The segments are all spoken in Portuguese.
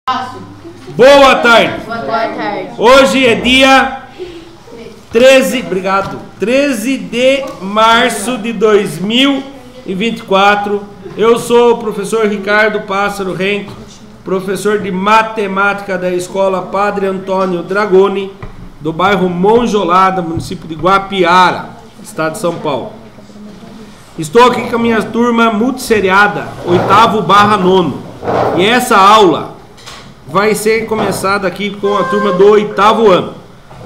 Boa tarde. Boa tarde. Hoje é dia 13 de março de 2024. Eu sou o professor Ricardo Pássaro Henk, professor de matemática da Escola Padre Antônio Dragoni, do bairro Monjolada, município de Guapiara, estado de São Paulo. Estou aqui com a minha turma multisseriada, 8º/9. E essa aula vai ser começada aqui com a turma do 8º ano.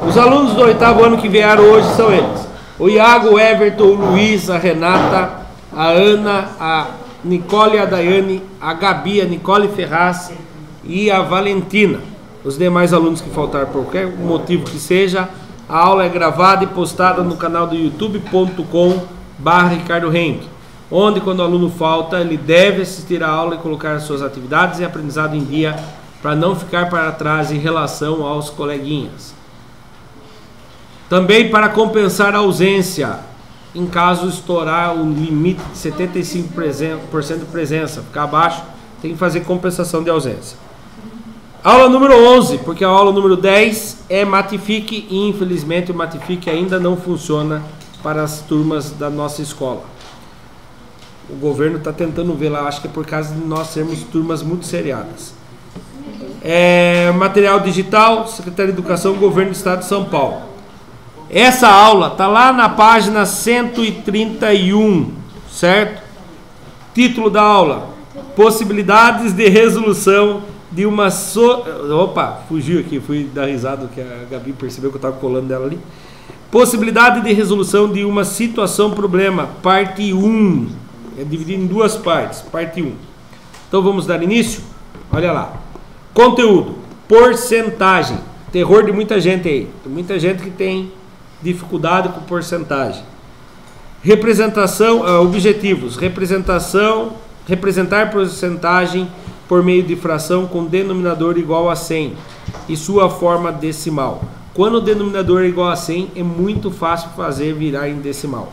Os alunos do 8º ano que vieram hoje são eles: o Iago, o Everton, o Luiz, a Renata, a Ana, a Nicole, a Daiane, a Gabi, a Nicole Ferraz e a Valentina. Os demais alunos que faltaram por qualquer motivo que seja, a aula é gravada e postada no canal do youtube.com/Ricardo Henk, onde quando o aluno falta, ele deve assistir a aula e colocar suas atividades e aprendizado em dia para não ficar para trás em relação aos coleguinhas. Também para compensar a ausência, em caso estourar o limite de 75% de presença, ficar abaixo, tem que fazer compensação de ausência. Aula número 11, porque a aula número 10 é Matific e infelizmente o Matific ainda não funciona para as turmas da nossa escola. O governo está tentando ver lá, acho que é por causa de nós sermos turmas muito seriadas. Material digital, Secretaria de Educação, Governo do Estado de São Paulo. Essa aula está lá na página 131, certo? Título da aula: possibilidades de resolução de uma... Opa, fugiu aqui, fui dar risada que a Gabi percebeu que eu estava colando dela ali. Possibilidade de resolução de uma situação-problema, parte 1. É dividido em duas partes, parte 1. Então vamos dar início? Olha lá. Conteúdo: porcentagem. Terror de muita gente aí. Tem muita gente que tem dificuldade com porcentagem. Representação, objetivos: representar porcentagem por meio de fração com denominador igual a 100 e sua forma decimal. Quando o denominador é igual a 100, é muito fácil fazer virar em decimal.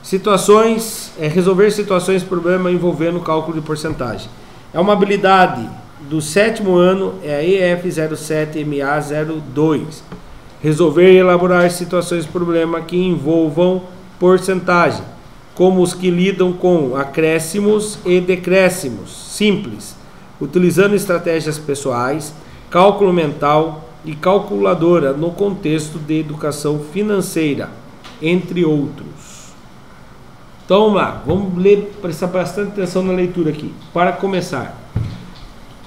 Situações, resolver situações, problema envolvendo cálculo de porcentagem. É uma habilidade do 7º ano, é a EF07MA02. Resolver e elaborar situações, problema que envolvam porcentagem, como os que lidam com acréscimos e decréscimos simples, utilizando estratégias pessoais, cálculo mental e calculadora no contexto de educação financeira, entre outros. Então vamos lá, vamos ler, prestar bastante atenção na leitura aqui. Para começar: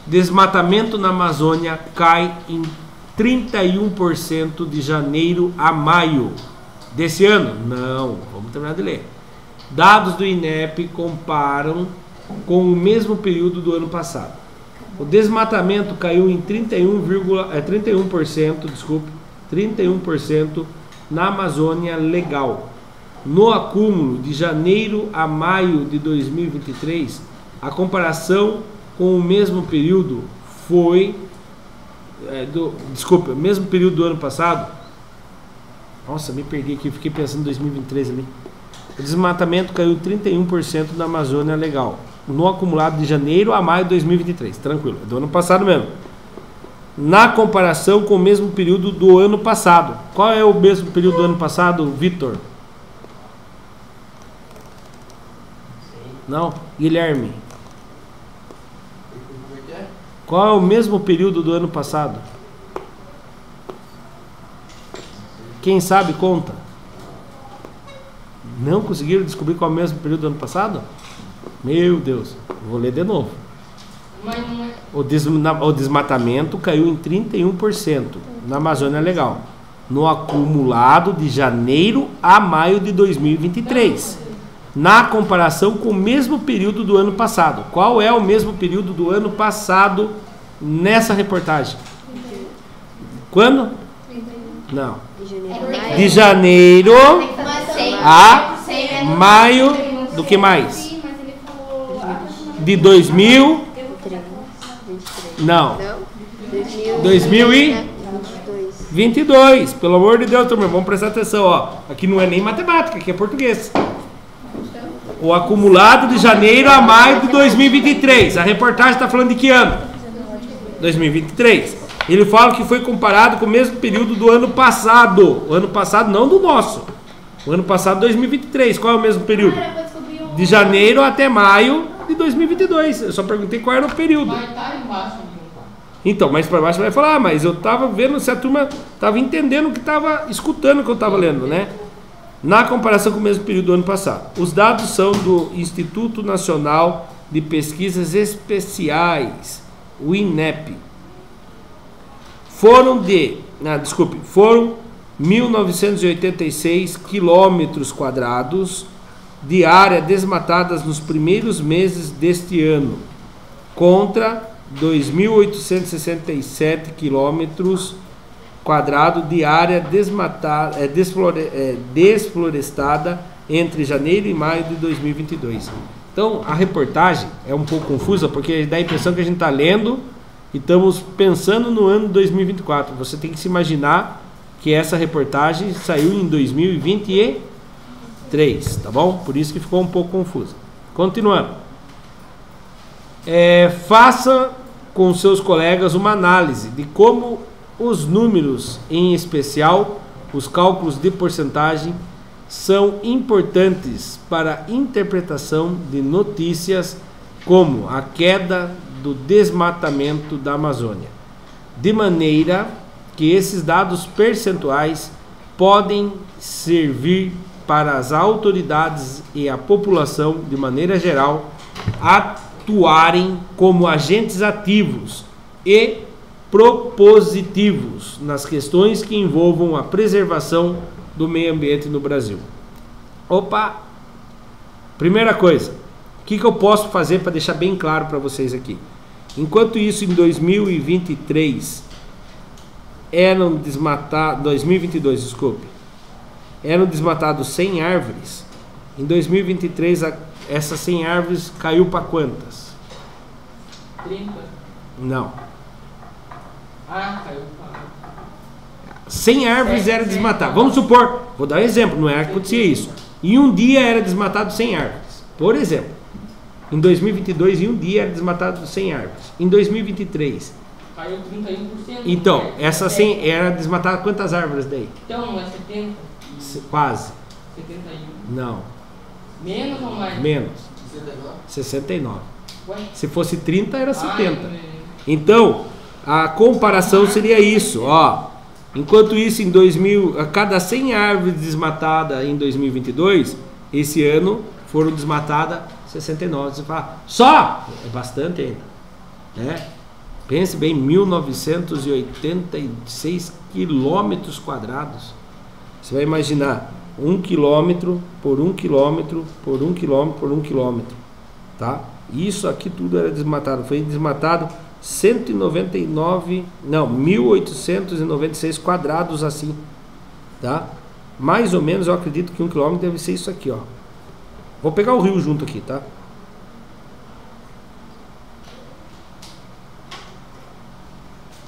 desmatamento na Amazônia cai em 31% de janeiro a maio desse ano. Não, vamos terminar de ler. Dados do INEP comparam com o mesmo período do ano passado. O desmatamento caiu em 31% na Amazônia Legal. No acúmulo de janeiro a maio de 2023, a comparação com o mesmo período foi... mesmo período do ano passado. Nossa, me perdi aqui, fiquei pensando em 2023 ali. O desmatamento caiu 31% na Amazônia Legal, no acumulado de janeiro a maio de 2023. Tranquilo, é do ano passado mesmo. Na comparação com o mesmo período do ano passado. Qual é o mesmo período do ano passado, Vitor? Não? Guilherme? Qual é o mesmo período do ano passado? Quem sabe conta. Não conseguiram descobrir qual é o mesmo período do ano passado? Meu Deus, vou ler de novo. O desmatamento caiu em 31% na Amazônia Legal, no acumulado de janeiro a maio de 2023, na comparação com o mesmo período do ano passado. Qual é o mesmo período do ano passado nessa reportagem? Quando? Não. De janeiro a maio do que mais? De 2000? Não. 2022. Pelo amor de Deus, turma, vamos prestar atenção, ó. Aqui não é nem matemática, aqui é português. O acumulado de janeiro a maio de 2023. A reportagem está falando de que ano? 2023. Ele fala que foi comparado com o mesmo período do ano passado. O ano passado, não do nosso. O ano passado, 2023. Qual é o mesmo período? De janeiro até maio de 2022. Eu só perguntei qual era o período. Vai estar embaixo. Então, mais para baixo vai falar, mas eu estava vendo se a turma estava entendendo o que estava escutando o que eu estava lendo, né? Na comparação com o mesmo período do ano passado. Os dados são do Instituto Nacional de Pesquisas Especiais, o INEP. Foram 1.986 quilômetros quadrados de área desmatadas nos primeiros meses deste ano, contra 2.867 quilômetros quadrados de área desflorestada entre janeiro e maio de 2022. Então, a reportagem é um pouco confusa, porque dá a impressão que a gente está lendo e estamos pensando no ano 2024. Você tem que se imaginar que essa reportagem saiu em 2023, tá bom? Por isso que ficou um pouco confusa. Continuando. Faça com seus colegas uma análise de como os números, em especial os cálculos de porcentagem, são importantes para a interpretação de notícias como a queda do desmatamento da Amazônia, de maneira que esses dados percentuais podem servir para as autoridades e a população, de maneira geral, atuarem como agentes ativos e propositivos nas questões que envolvam a preservação do meio ambiente no Brasil. Opa! Primeira coisa, o que eu posso fazer para deixar bem claro para vocês aqui? Enquanto isso, em 2023, eram desmatados, 2022, desculpe, eram desmatados 100 árvores, em 2023, essas 100 árvores caiu para quantas? 30? Não. Caiu para... 100 árvores eram desmatadas. Vamos supor, vou dar um exemplo, não era que acontecia isso. Em um dia era desmatado 100 árvores. Por exemplo, em 2022, em um dia era desmatado 100 árvores. Em 2023... Caiu 31%. Então, essa 100 era desmatada quantas árvores daí? Então, não é 70? Quase. 71? Não. Menos ou mais? Menos. 69. Ué? Se fosse 30, era 70. Então, a comparação seria isso, ó. Enquanto isso, em 2000, a cada 100 árvores desmatadas em 2022, esse ano foram desmatadas 69. Você fala, só? É bastante ainda, né? Pense bem, 1986 quilômetros quadrados. Você vai imaginar 1 quilômetro por 1 quilômetro por 1 quilômetro por 1 quilômetro, tá? Isso aqui tudo era desmatado. Foi desmatado 1.896 quadrados assim, tá? Mais ou menos, eu acredito que 1 quilômetro deve ser isso aqui, ó. Vou pegar o rio junto aqui, tá?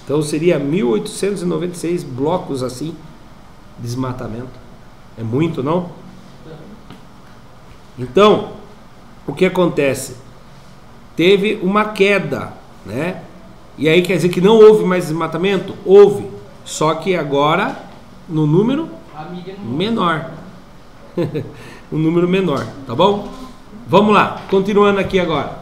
Então seria 1.896 blocos assim, desmatamento. É muito, não? Então, o que acontece? Teve uma queda, né? E aí quer dizer que não houve mais desmatamento? Houve, só que agora no número menor. Um número menor, tá bom? Vamos lá, continuando aqui agora.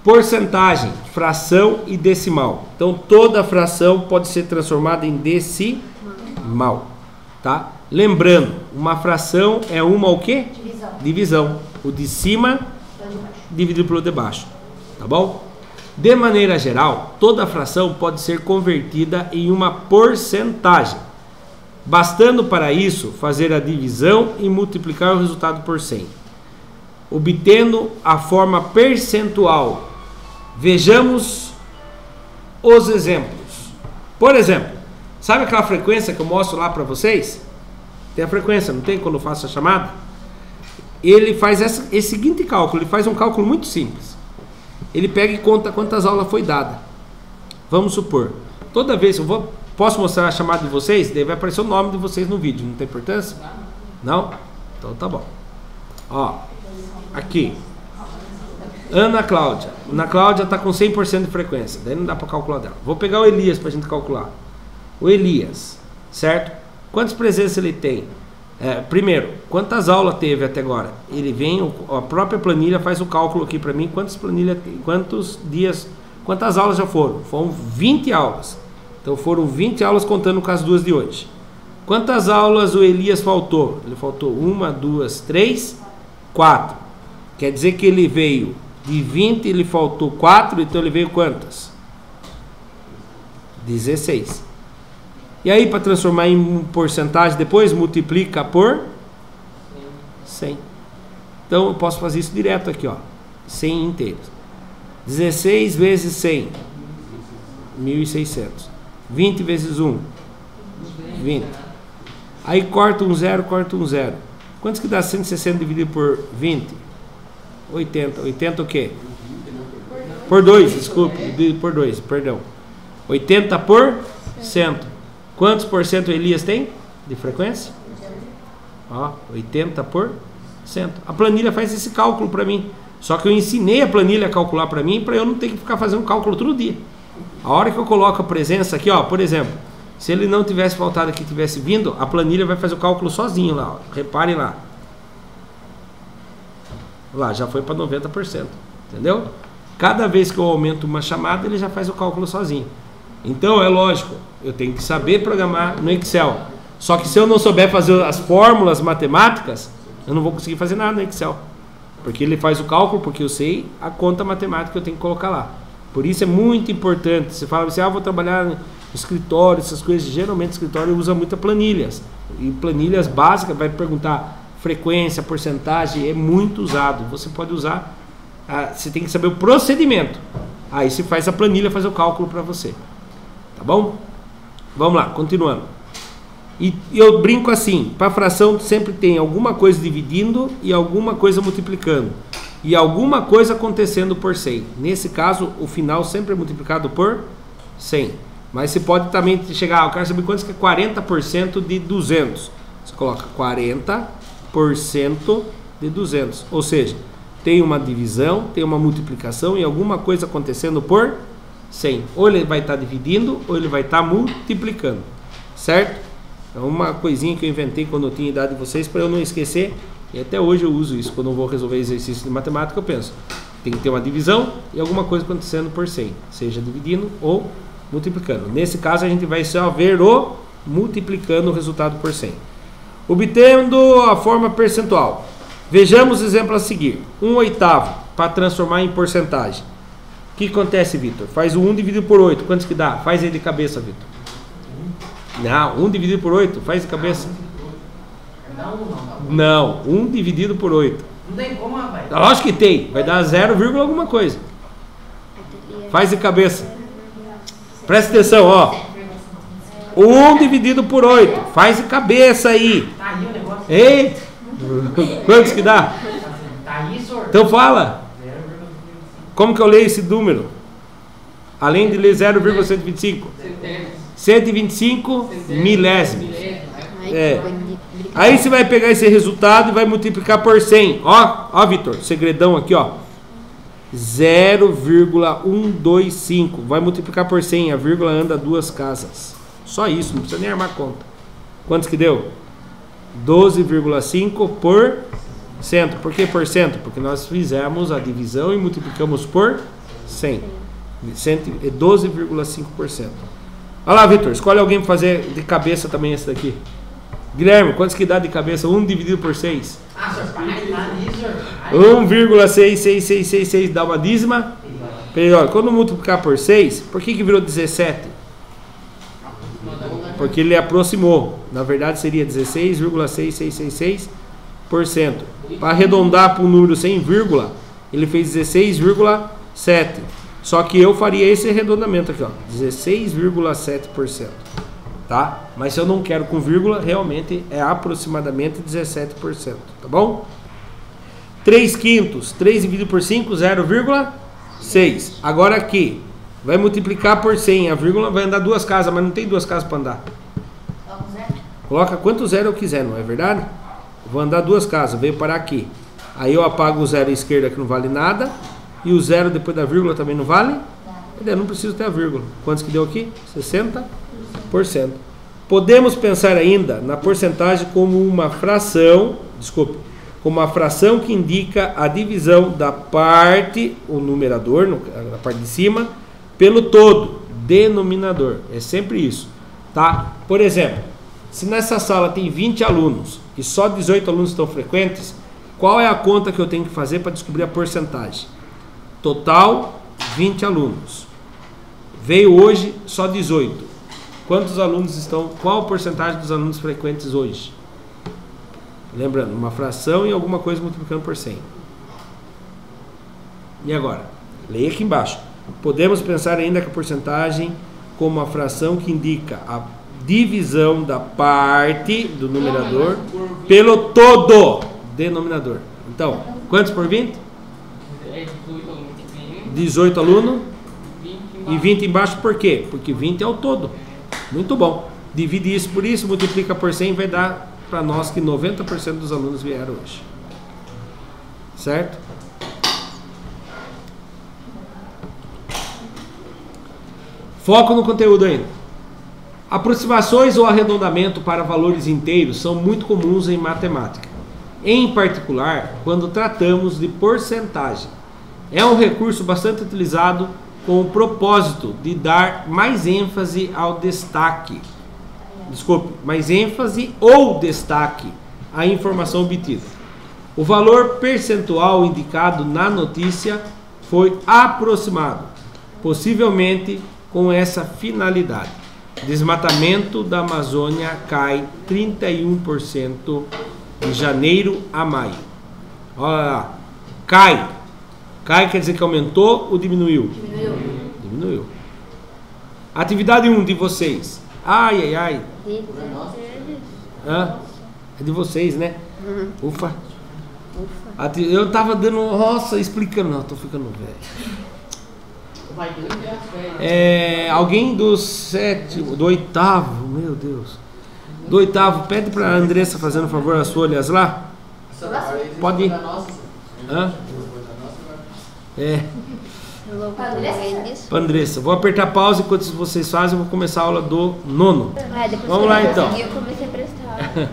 Porcentagem, fração e decimal. Então toda fração pode ser transformada em decimal, tá? Lembrando, uma fração é uma o quê? Divisão. O de cima dividido pelo de baixo, tá bom? De maneira geral, toda fração pode ser convertida em uma porcentagem, bastando para isso fazer a divisão e multiplicar o resultado por 100, obtendo a forma percentual. Vejamos os exemplos. Por exemplo, sabe aquela frequência que eu mostro lá para vocês? Tem a frequência, não tem? Quando eu faço a chamada, ele faz esse seguinte cálculo. Ele faz um cálculo muito simples. Ele pega e conta quantas aulas foi dada. Vamos supor, toda vez posso mostrar a chamada de vocês, daí vai aparecer o nome de vocês no vídeo. Não tem importância? Não? Então tá bom. Ó, aqui Ana Cláudia. Ana Cláudia está com 100% de frequência. Daí não dá para calcular dela. Vou pegar o Elias para a gente calcular. O Elias, certo? Quantas presenças ele tem? Primeiro, quantas aulas teve até agora? Ele vem, a própria planilha faz o cálculo aqui para mim. Quantos dias, quantas aulas já foram? Foram 20 aulas. Então foram 20 aulas contando com as 2 de hoje. Quantas aulas o Elias faltou? Ele faltou 1, 2, 3, 4. Quer dizer que ele veio de 20, ele faltou 4, então ele veio quantas? 16. E aí, para transformar em porcentagem, depois multiplica por 100. Então eu posso fazer isso direto aqui, ó. 100 inteiros. 16 vezes 100, 1.600. 20 vezes 1, 20. Aí corta um zero, corta um zero. Quantos que dá 160 dividido por 20? 80. 80 o quê? Por 2, desculpa. Por 2, perdão. 80 por 100. Quantos por cento o Elias tem de frequência? Ó, 80 por 100. A planilha faz esse cálculo para mim. Só que eu ensinei a planilha a calcular para mim, para eu não ter que ficar fazendo cálculo todo dia. A hora que eu coloco a presença aqui, ó, por exemplo, se ele não tivesse faltado aqui, tivesse vindo, a planilha vai fazer o cálculo sozinho lá, ó. Reparem lá. Lá, já foi para 90%. Entendeu? Cada vez que eu aumento uma chamada, ele já faz o cálculo sozinho. Então, é lógico, eu tenho que saber programar no Excel. Só que se eu não souber fazer as fórmulas matemáticas, eu não vou conseguir fazer nada no Excel. Porque ele faz o cálculo, porque eu sei a conta matemática que eu tenho que colocar lá. Por isso é muito importante. Você fala assim, vou trabalhar no escritório, essas coisas. Geralmente o escritório usa muitas planilhas. E planilhas básicas, vai perguntar frequência, porcentagem, é muito usado. Você pode usar, você tem que saber o procedimento. Aí você faz a planilha, faz o cálculo para você. Tá bom? Vamos lá, continuando. E eu brinco assim, para fração sempre tem alguma coisa dividindo e alguma coisa multiplicando. E alguma coisa acontecendo por 100. Nesse caso, o final sempre é multiplicado por 100. Mas você pode também chegar, eu quero saber quanto que é 40% de 200. Você coloca 40% de 200. Ou seja, tem uma divisão, tem uma multiplicação e alguma coisa acontecendo por 100. Ou ele vai estar dividindo, ou ele vai estar multiplicando. Certo? É uma coisinha que eu inventei quando eu tinha idade de vocês, para eu não esquecer. E até hoje eu uso isso. Quando eu vou resolver exercício de matemática, eu penso, tem que ter uma divisão e alguma coisa acontecendo por 100. Seja dividindo ou multiplicando. Nesse caso, a gente vai só ver o multiplicando o resultado por 100. Obtendo a forma percentual. Vejamos o exemplo a seguir. 1/8 para transformar em porcentagem. O que acontece, Vitor? Faz o 1 dividido por 8. Quantos que dá? Faz aí de cabeça, Vitor. Não, 1 dividido por 8. Faz de cabeça. Não, 1 dividido por 8. Não tem como, rapaz. Lógico que tem. Vai dar 0, alguma coisa. Faz de cabeça. Presta atenção, ó. 1 dividido por 8. Faz de cabeça aí. Tá aí o negócio. Ei! Quantos que dá? Tá aí, senhor. Então fala. Como que eu leio esse número? Além de ler 0,125. 125 milésimos. Aí você vai pegar esse resultado e vai multiplicar por 100. Ó, Vitor, segredão aqui, ó. 0,125. Vai multiplicar por 100. A vírgula anda 2 casas. Só isso, não precisa nem armar conta. Quantos que deu? 12,5%. Por que por cento? Porque nós fizemos a divisão e multiplicamos por 100. 12,5%. Olha lá, Vitor, escolhe alguém para fazer de cabeça também esse daqui. Guilherme, quantos que dá de cabeça? 1 dividido por 6. Ah, senhor, para nisso, senhor. 1,66666 dá uma dízima. Olha, quando multiplicar por 6, por que virou 17? Porque ele aproximou. Na verdade seria 16,6666%. Para arredondar para um número sem vírgula, ele fez 16,7%. Só que eu faria esse arredondamento aqui, ó, 16,7%, tá? Mas se eu não quero com vírgula, realmente é aproximadamente 17%, tá bom? 3/5, 3 dividido por 5, 0,6. Agora aqui, vai multiplicar por 100, a vírgula vai andar 2 casas, mas não tem 2 casas para andar. Coloca quanto zero eu quiser, não é verdade? Vou andar 2 casas, veio parar aqui. Aí eu apago o zero à esquerda que não vale nada. E o 0 depois da vírgula também não vale? Eu não preciso ter a vírgula. Quantos que deu aqui? 60%. Podemos pensar ainda na porcentagem como uma fração, como uma fração que indica a divisão da parte, o numerador, na parte de cima, pelo todo, denominador. É sempre isso, tá? Por exemplo, se nessa sala tem 20 alunos e só 18 alunos estão frequentes, qual é a conta que eu tenho que fazer para descobrir a porcentagem? Total, 20 alunos. Veio hoje só 18. Quantos alunos estão? Qual a porcentagem dos alunos frequentes hoje? Lembrando, uma fração e alguma coisa multiplicando por 100. E agora? Leia aqui embaixo. Podemos pensar ainda que a porcentagem como uma fração que indica a divisão da parte do numerador pelo todo denominador. Então, quantos por 20? 18 alunos. E 20 embaixo por quê? Porque 20 é o todo. Muito bom. Divide isso por isso, multiplica por 100, vai dar para nós que 90% dos alunos vieram hoje. Certo? Foco no conteúdo ainda. Aproximações ou arredondamento para valores inteiros são muito comuns em matemática. Em particular, quando tratamos de porcentagem. É um recurso bastante utilizado com o propósito de dar mais ênfase ao destaque. Mais ênfase ou destaque à informação obtida. O valor percentual indicado na notícia foi aproximado, possivelmente com essa finalidade. Desmatamento da Amazônia cai 31% de janeiro a maio. Olha lá. Cai. Cai quer dizer que aumentou ou diminuiu? Diminuiu. Atividade 1 de vocês. Ai. Hã? É de vocês, né? Ufa. Eu tava dando roça explicando. Não, tô ficando velho. Alguém do sétimo, do oitavo, meu Deus. Do oitavo, pede pra Andressa fazendo favor as folhas lá. Pode ir. Hã? Andressa, vou apertar pausa enquanto vocês fazem. Eu vou começar a aula do nono. Vamos lá então. Eu comecei a prestar.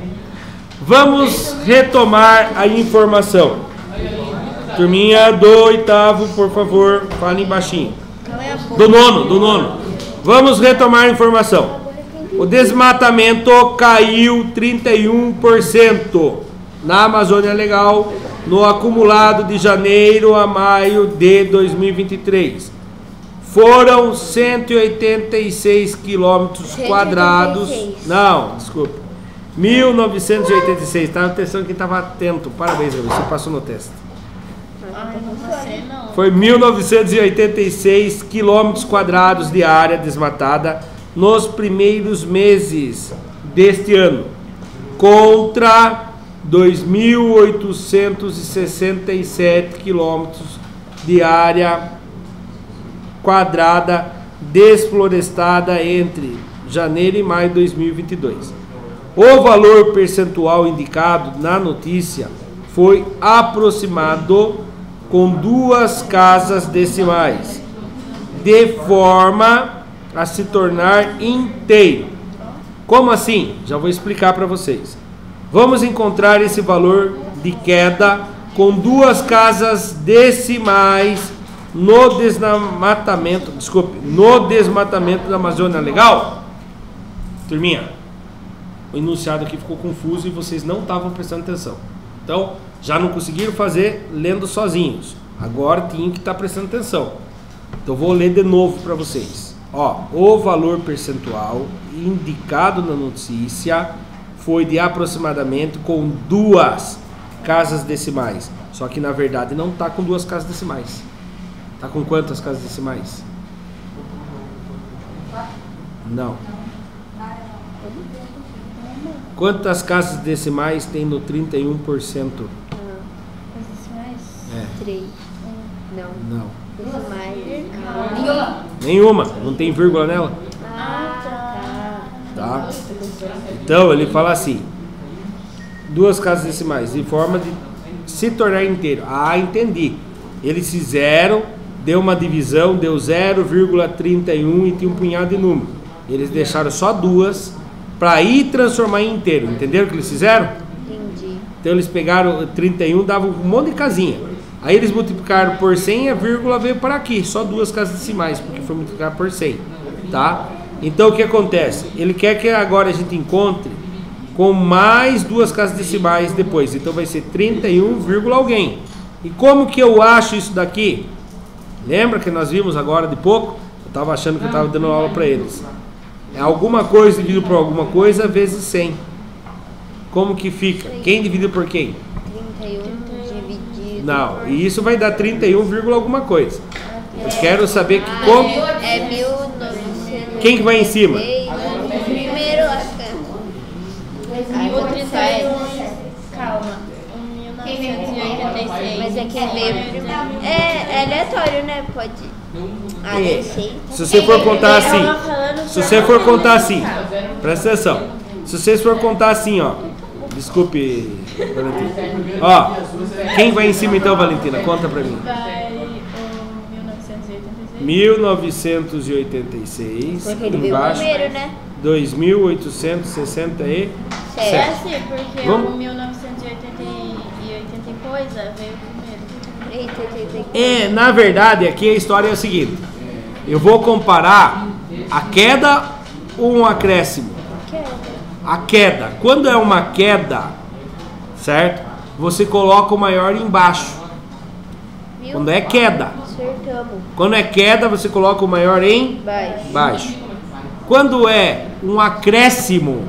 Vamos retomar a informação. Turminha do oitavo, por favor, falem baixinho. Do nono. Vamos retomar a informação. O desmatamento caiu 31% na Amazônia Legal no acumulado de janeiro a maio de 2023. Foram 186 quilômetros quadrados. Não, desculpa. 1986. Estava atenção quem estava atento. Parabéns, você passou no teste. Foi 1986 quilômetros quadrados de área desmatada nos primeiros meses deste ano, contra 2.867 quilômetros de área quadrada desflorestada entre janeiro e maio de 2022. O valor percentual indicado na notícia foi aproximado com 2 casas decimais, de forma a se tornar inteiro. Como assim? Já vou explicar para vocês. Vamos encontrar esse valor de queda com 2 casas decimais no desmatamento da Amazônia Legal. Turminha, o enunciado aqui ficou confuso e vocês não estavam prestando atenção. Então, já não conseguiram fazer lendo sozinhos. Agora tinham que estar prestando atenção. Então, vou ler de novo para vocês. O valor percentual indicado na notícia foi de aproximadamente com 2 casas decimais. Só que, na verdade, não está com 2 casas decimais. Está com quantas casas decimais? Não. Quantas casas decimais tem no 31%? Decimais? É. 3. Não. Não. Nenhuma. Não tem vírgula nela? Tá. Então ele fala assim: 2 casas decimais, de forma de se tornar inteiro. Entendi. Eles fizeram, deu uma divisão, deu 0,31 e tinha um punhado de número. Eles deixaram só duas para ir transformar em inteiro. Entenderam o que eles fizeram? Entendi. Então eles pegaram 31, davam um monte de casinha. Aí eles multiplicaram por 100 e a vírgula veio para aqui. Só duas casas decimais, porque foi multiplicar por 100. Tá? Então o que acontece? Ele quer que agora a gente encontre com mais duas casas decimais depois. Então vai ser 31, alguém. E como que eu acho isso daqui? Lembra que nós vimos agora de pouco? Eu estava achando que eu estava dando aula para eles. É alguma coisa dividido por alguma coisa vezes 100. Como que fica? Quem dividiu por quem? 31 dividido. Não, e isso vai dar 31, alguma coisa. Eu quero saber que como... É 1900. Quem que vai em cima? Primeiro a Calma. 1986. Mas é que veio primeiro. É aleatório, né? Pode. Ah, não sei. Se você for contar assim, se você for contar assim, presta atenção. Se vocês for contar assim, ó, desculpe, Valentina. Ó, quem vai em cima então, Valentina? Conta pra mim. Vai o 1986. Porque ele veio Embaixo, primeiro, né? 2.867. É assim, porque Vamos? o 1980 e coisa veio primeiro. É, na verdade, aqui a história é o seguinte. Eu vou comparar a queda ou um acréscimo. A queda. Quando é uma queda, certo? Você coloca o maior embaixo. Viu? Quando é queda. Acertamos. Quando é queda, você coloca o maior em Baixo. baixo. Quando é um acréscimo,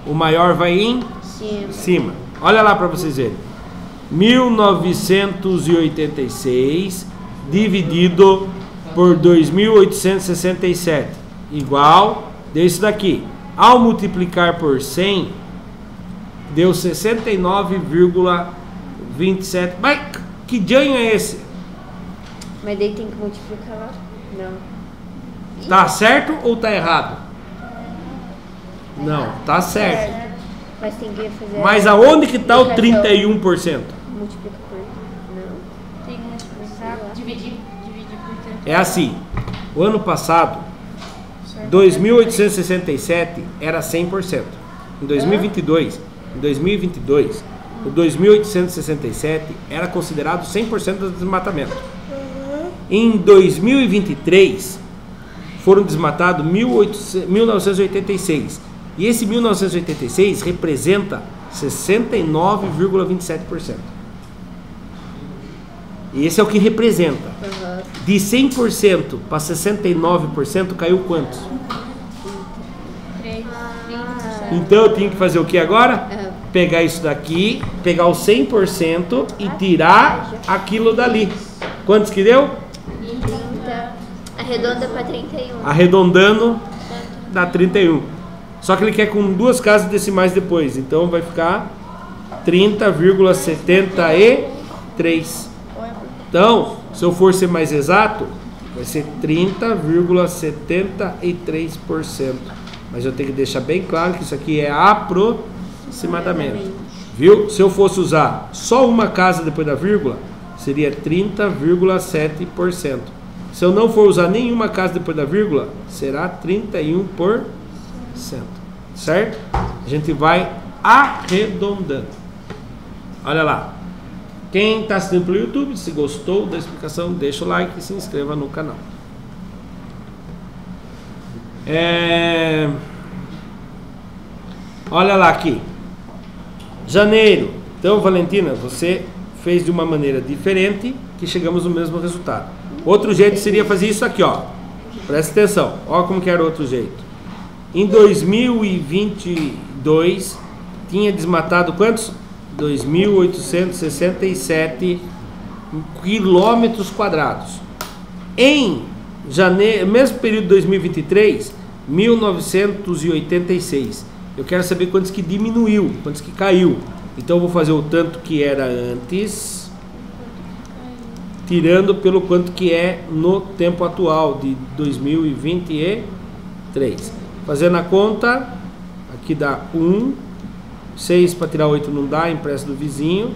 o maior vai em Sim. cima. Olha lá para vocês verem. 1986 dividido por 2.867 igual, deu isso daqui. Ao multiplicar por 100, deu 69,27. Mas que janho é esse? Mas daí tem que multiplicar lá? Não. Tá certo ou tá errado? Não, tá certo. Mas tem que fazer. Mas aonde que tá o 31%? Multiplica por. Não. Tem que multiplicar, dividir por 30. É assim. O ano passado, 2.867 era 100%. Em 2022, o 2.867 era considerado 100% do desmatamento. Em 2023, foram desmatados 1986. E esse 1986 representa 69,27%. E esse é o que representa. De 100% para 69% caiu quantos? 30%. Então eu tinha que fazer o que agora? Pegar isso daqui, pegar o 100% e tirar aquilo dali. Quantos que deu? 30. Arredonda para 31. Arredondando, dá 31. Só que ele quer com duas casas decimais depois. Então vai ficar 30,73. Então, se eu for ser mais exato, vai ser 30,73%. Mas eu tenho que deixar bem claro que isso aqui é aproximadamente. Viu? Se eu fosse usar só uma casa depois da vírgula, seria 30,7%. Se eu não for usar nenhuma casa depois da vírgula, será 31%. Certo? A gente vai arredondando. Olha lá. Quem está assistindo pelo YouTube, se gostou da explicação, deixa o like e se inscreva no canal. Olha lá aqui. Janeiro. Então, Valentina, você fez de uma maneira diferente que chegamos no mesmo resultado. Outro jeito seria fazer isso aqui, ó. Presta atenção. Olha como que era o outro jeito. Em 2022 tinha desmatado quantos? 2.867 quilômetros quadrados. Em janeiro, mesmo período de 2023, 1986. Eu quero saber quantos que diminuiu, quantos que caiu. Então eu vou fazer o tanto que era antes, tirando pelo quanto que é no tempo atual de 2023. Fazendo a conta, aqui dá 1, 6 para tirar 8 não dá, empresta do vizinho,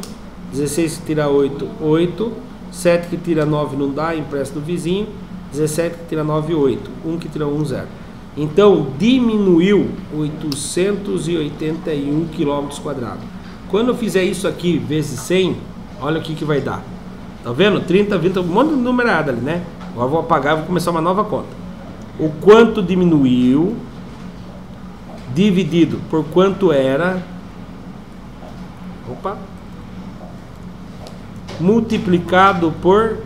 16 para tirar 8, 8, 7 que tira 9 não dá, empresta do vizinho. 17 que tira 9, 8. 1 que tira 1, 0. Então, diminuiu 881 km². Quando eu fizer isso aqui vezes 100, olha o que vai dar. Tá vendo? 30, 20, um monte de numerada ali, né? Agora eu vou apagar e vou começar uma nova conta. O quanto diminuiu, dividido por quanto era, multiplicado por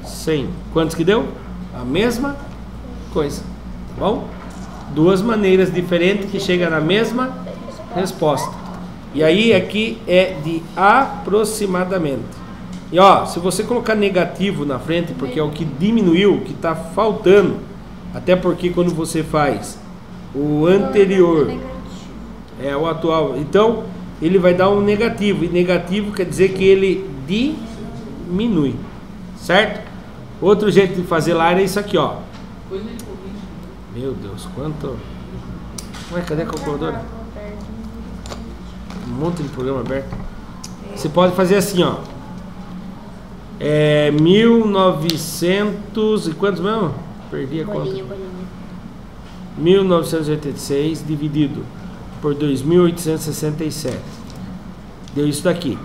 100. Quantos que deu? A mesma coisa, tá bom? Duas maneiras diferentes que chegam na mesma resposta. E aí aqui é de aproximadamente. E ó, se você colocar negativo na frente, porque é o que diminuiu, o que está faltando, até porque quando você faz o anterior é o atual, então ele vai dar um negativo, e negativo quer dizer que ele diminui, certo? Outro jeito de fazer lá era isso aqui, ó. Meu Deus, quanto... Ué, cadê a calculadora? Um monte de programa aberto. Você pode fazer assim, ó. 1900 e quantos mesmo? Perdi a conta. 1986 dividido por 2.867. Deu isso daqui.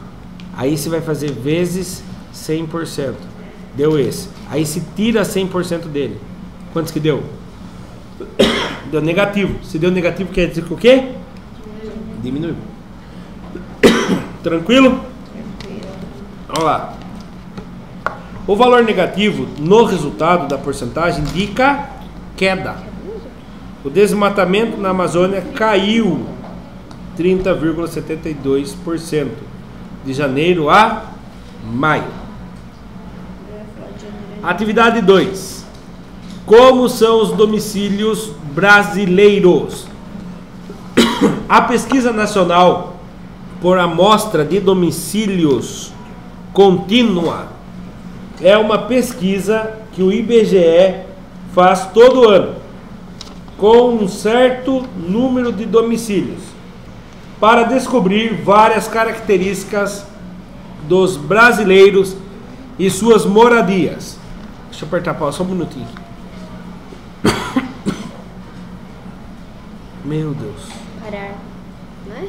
Aí você vai fazer vezes 100%. Deu esse. Aí se tira 100% dele. Quantos que deu? Deu negativo. Se deu negativo quer dizer que o quê? Diminuiu. Tranquilo? Vamos lá. O valor negativo no resultado da porcentagem indica queda. O desmatamento na Amazônia caiu 30,72% de janeiro a maio. Atividade 2. Como são os domicílios brasileiros? A pesquisa nacional por amostra de domicílios contínua é uma pesquisa que o IBGE faz todo ano, com um certo número de domicílios, para descobrir várias características dos brasileiros e suas moradias. Deixa eu apertar a pausa só um minutinho. Meu Deus. Parar, né?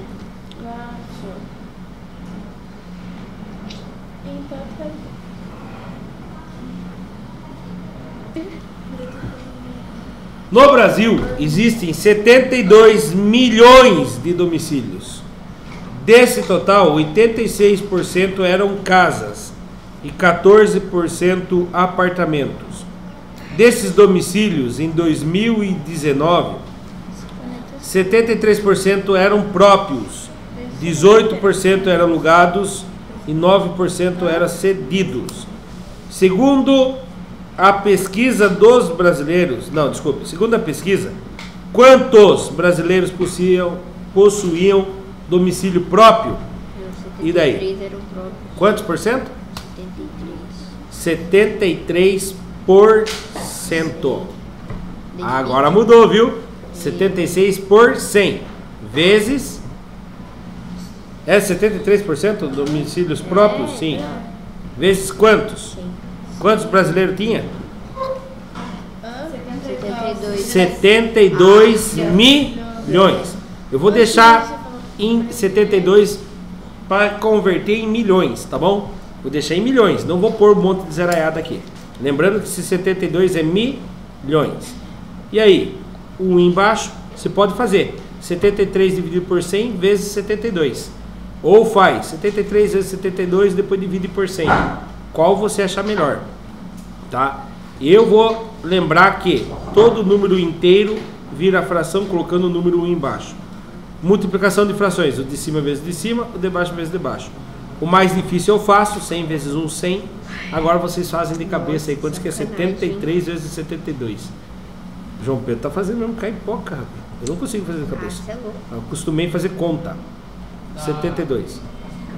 No Brasil, existem 72 milhões de domicílios. Desse total, 86% eram casas e 14% apartamentos. Desses domicílios, em 2019, 73% eram próprios, 18% eram alugados e 9% eram cedidos. Segundo a pesquisa dos brasileiros, segundo a pesquisa, quantos brasileiros possuíam domicílio próprio? E daí? Quantos por cento? 73%. Agora mudou, viu? 76 por 100 vezes... É 73% domicílios próprios? Sim. Vezes quantos? Quantos brasileiros tinha? 72 milhões. Eu vou deixar em 72 para converter em milhões, tá bom? Vou deixar em milhões, não vou pôr um monte de zeraiada aqui. Lembrando que esse 72 é milhões. E aí, o embaixo, você pode fazer 73 dividido por 100 vezes 72. Ou faz 73 vezes 72 e depois divide por 100. Qual você achar melhor, tá? Eu vou lembrar que todo número inteiro vira fração colocando o número 1 embaixo. Multiplicação de frações, o de cima vezes de cima, o de baixo vezes de baixo. O mais difícil eu faço, 100 vezes 1, 100. Agora vocês fazem de cabeça aí, quantos que é 73 vezes 72? João Pedro tá fazendo mesmo caipoca, rapaz. Eu não consigo fazer de cabeça. Eu acostumei fazer conta. 72.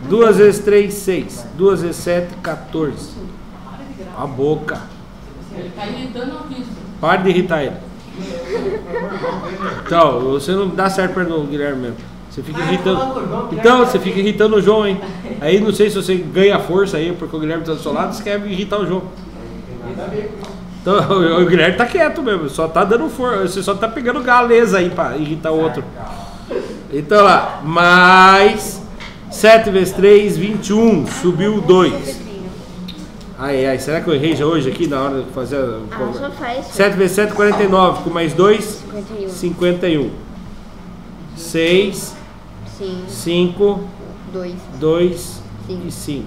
2 vezes 3, 6. 2 vezes 7, 14. A boca. Ele tá irritando aqui. Para de irritar ele. Então, você não dá certo para o Guilherme mesmo. Você fica irritando. Então, você fica irritando o João, hein? Aí não sei se você ganha força aí, porque o Guilherme tá do seu lado, você quer irritar o João. Então, o Guilherme tá quieto mesmo, só tá dando força, você só tá pegando galeza aí pra irritar o outro. Então lá, mais 7 vezes 3, 21, subiu 2. Ai, será que eu errei já hoje aqui na hora de fazer a... só faz. 7 vezes 7, 49, com mais 2, 51. 6, 5, 2 e 5.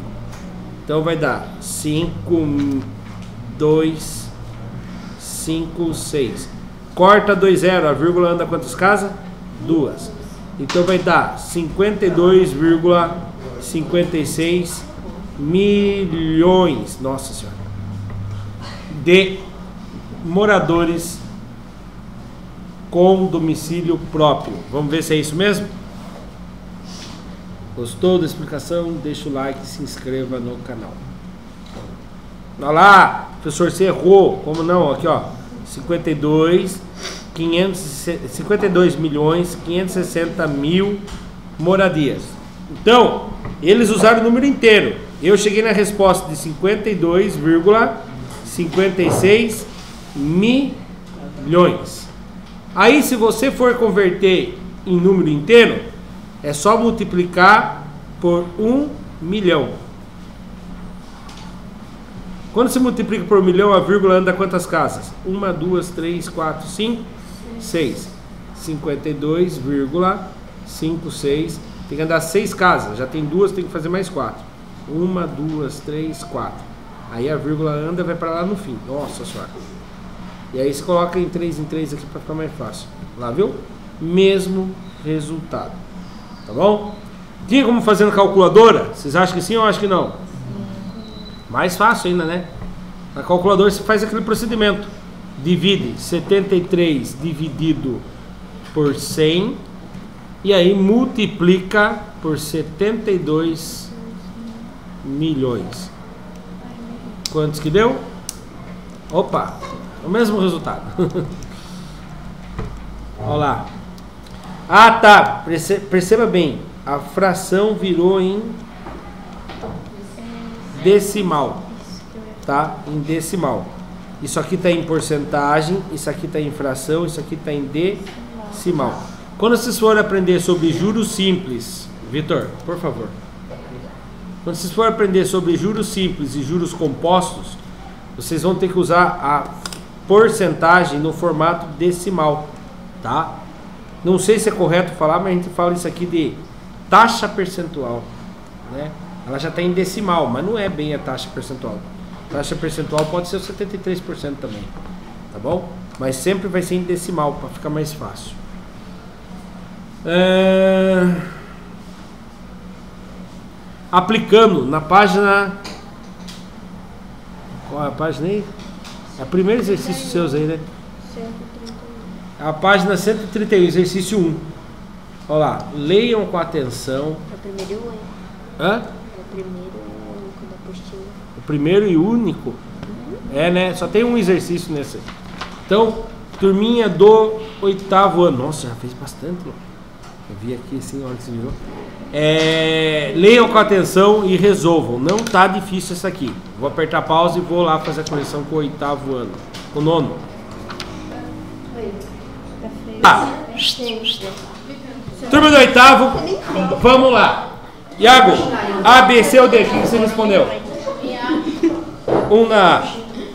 Então vai dar 5, 2, 5, 6. Corta 2, 0. A vírgula anda quantas casas? 2. Então vai dar 52,56 milhões. Nossa Senhora. De moradores com domicílio próprio. Vamos ver se é isso mesmo? Gostou da explicação? Deixa o like e se inscreva no canal. Olha lá, professor, você errou. Como não? Aqui, ó. 52 milhões 560 mil moradias. Então, eles usaram o número inteiro. Eu cheguei na resposta de 52,56 milhões. Aí, se você for converter em número inteiro, é só multiplicar por 1 milhão. Quando se multiplica por 1 milhão, a vírgula anda quantas casas? 1, 2, 3, 4, 5, 6. 52,56. Tem que andar 6 casas. Já tem 2, tem que fazer mais 4. 1, 2, 3, 4. Aí a vírgula anda e vai para lá no fim. Nossa Senhora. E aí você coloca em 3 aqui para ficar mais fácil. Lá, viu? Mesmo resultado. Tá bom? Tinha como fazer na calculadora? Vocês acham que sim ou acham que não? Mais fácil ainda, né? Na calculadora você faz aquele procedimento. Divide 73 dividido por 100 e aí multiplica por 72 milhões. Quantos que deu? Opa, o mesmo resultado. Olha lá. Ah, tá. Perceba bem. A fração virou em decimal. Tá? Em decimal. Isso aqui está em porcentagem. Isso aqui está em fração. Isso aqui está em decimal. Quando vocês forem aprender sobre juros simples, Vitor, por favor. Quando vocês forem aprender sobre juros simples e juros compostos, vocês vão ter que usar a porcentagem no formato decimal, tá? Não sei se é correto falar, mas a gente fala isso aqui de taxa percentual, né? Ela já está em decimal, mas não é bem a taxa percentual. A taxa percentual pode ser 73% também, tá bom? Mas sempre vai ser em decimal para ficar mais fácil. Aplicando na página... Qual é a página aí? É o primeiro exercício seus aí, né? 131. A página 131, exercício 1. Olha lá, leiam com atenção. É o primeiro e o único. Hã? É o primeiro e o único da apostila. O primeiro e único? É, né? Só tem um exercício nesse. Então, turminha do 8º ano. Nossa, já fez bastante, né? Eu vi aqui assim, olha que você viu. Leiam com atenção e resolvam. Não tá difícil essa aqui. Vou apertar pausa e vou lá fazer a correção com o 8º ano. Com o 9º. Tá. Turma do 8º, vamos lá. Iago, A, B, C ou D? O que você respondeu? Na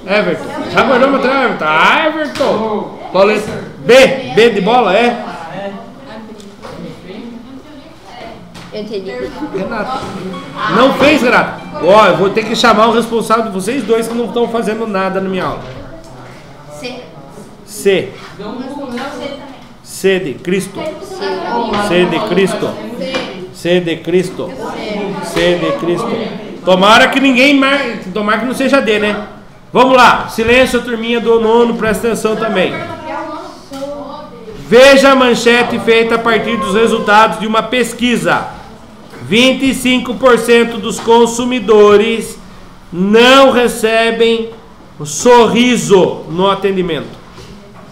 Everton. Já guardou uma trava, Everton? Ah, Everton. Qual letra? B. B de bola, é? Eu entendi. Renato. Não fez, Renato? Ó, eu vou ter que chamar o responsável de vocês dois que não estão fazendo nada na minha aula. C. C. C de Cristo. C de Cristo. C de Cristo. C de Cristo. Tomara que ninguém mais. Tomara que não seja D, né? Vamos lá. Silêncio, turminha do 9º, presta atenção também. Veja a manchete feita a partir dos resultados de uma pesquisa. 25% dos consumidores não recebem sorriso no atendimento.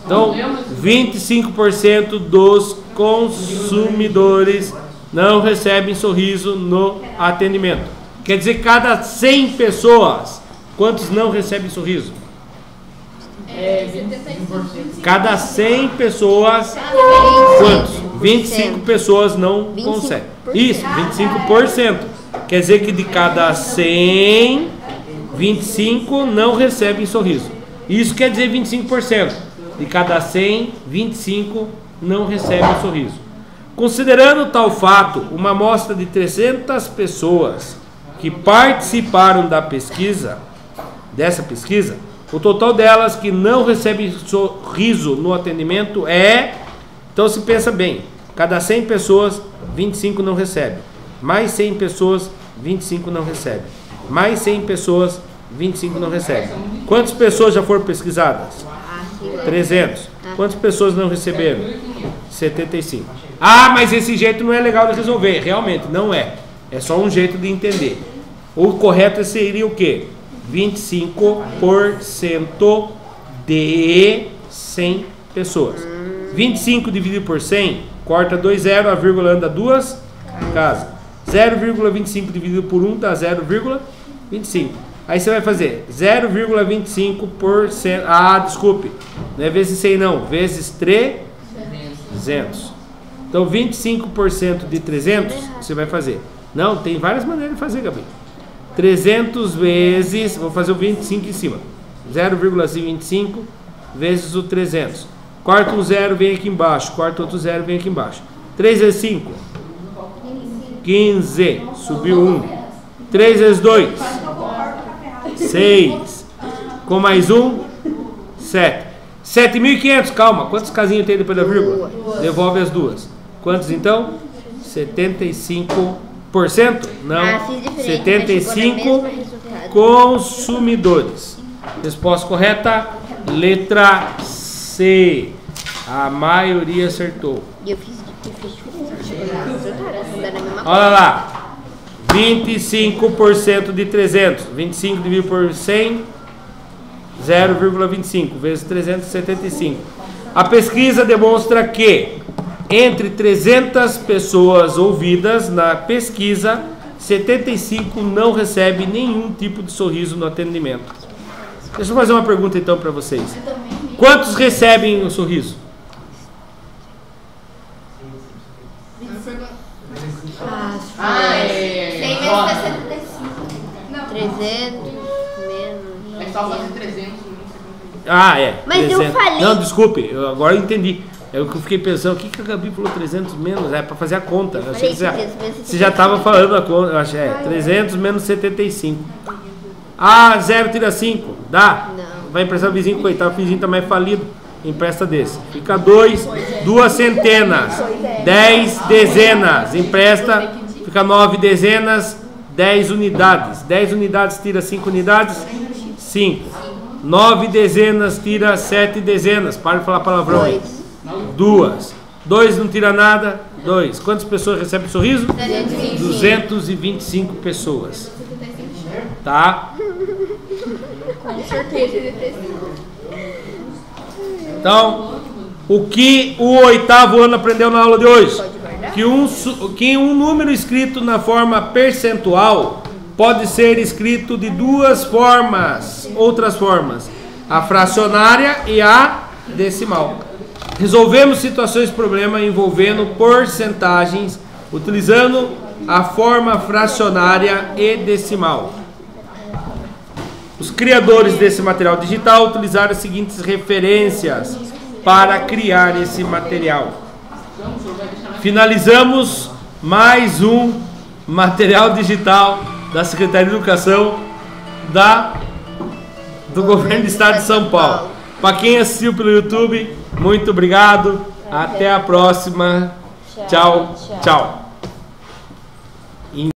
Então, 25% dos consumidores não recebem sorriso no atendimento. Quer dizer, cada 100 pessoas, quantos não recebem sorriso? 75%. Cada 100 pessoas, quantos? 25 pessoas não conseguem. Isso, 25%. Quer dizer que de cada 100, 25 não recebem sorriso. Isso quer dizer 25%. De cada 100, 25 não recebem sorriso. Considerando tal fato, uma amostra de 300 pessoas que participaram dessa pesquisa, o total delas que não recebem sorriso no atendimento é... Então se pensa bem, cada 100 pessoas, 25 não recebem. Mais 100 pessoas, 25 não recebem. Mais 100 pessoas, 25 não recebem. Quantas pessoas já foram pesquisadas? 300. Quantas pessoas não receberam? 75. Ah, mas esse jeito não é legal de resolver. Realmente, não é. É só um jeito de entender. O correto seria o quê? 25% de 100 pessoas. 25 dividido por 100, corta 2 zeros, a vírgula anda 2 casas. 0,25 dividido por 1 dá 0,25. Aí você vai fazer 0,25%. Ah, desculpe. Não é vezes 100 não, vezes 300. Então 25% de 300 você vai fazer. Não, tem várias maneiras de fazer, Gabriel. 300 vezes, vou fazer o 25 em cima. 0,25 vezes o 300. Corta um zero, vem aqui embaixo. Corta outro zero, vem aqui embaixo. 3 vezes 5. 15. Subiu 1. 3 vezes 2. 6. Com mais 1. 7. 7.500. Calma. Quantas casinhas tem depois da vírgula? Devolve as duas. Quantos então? 75%? Não. 75 consumidores. Resposta correta. Letra C. A maioria acertou. Eu fiz Olha lá. 25% de 300. 25 dividido por 100. 0,25 vezes 375. A pesquisa demonstra que entre 300 pessoas ouvidas na pesquisa, 75 não recebem nenhum tipo de sorriso no atendimento. Deixa eu fazer uma pergunta então para vocês. Quantos recebem o sorriso? Sem menos de 75. Não. 300 menos. É só fazer 300. Ah, é. Mas 300. eu falei. Não, desculpe, agora eu entendi. É o que eu fiquei pensando, o que a Gabi falou 300 menos? É para fazer a conta. Eu achei que você já estava falando a conta. Eu achei, 300 menos 75. Ah, 0 tira 5. Dá? Não. Vai emprestar o vizinho, coitado, o vizinho tá mais falido. Empresta desse. Fica 2, 2 centenas. 10 dezenas. Empresta, fica 9 dezenas, 10 unidades. 10 unidades tira 5 unidades? 5. 9 dezenas tira 7 dezenas. Para de falar palavrão. 2. 2 não tira nada? 2. Quantas pessoas recebem sorriso? 225 pessoas. Tá? Com certeza. Então, o que o 8º ano aprendeu na aula de hoje? Que um número escrito na forma percentual pode ser escrito de duas formas, outras formas, a fracionária e a decimal. Resolvemos situações de problema envolvendo porcentagens utilizando a forma fracionária e decimal. Os criadores desse material digital utilizaram as seguintes referências para criar esse material. Finalizamos mais um material digital da Secretaria de Educação do Governo do Estado de São Paulo. Para quem assistiu pelo YouTube, muito obrigado. Até a próxima. Tchau, tchau.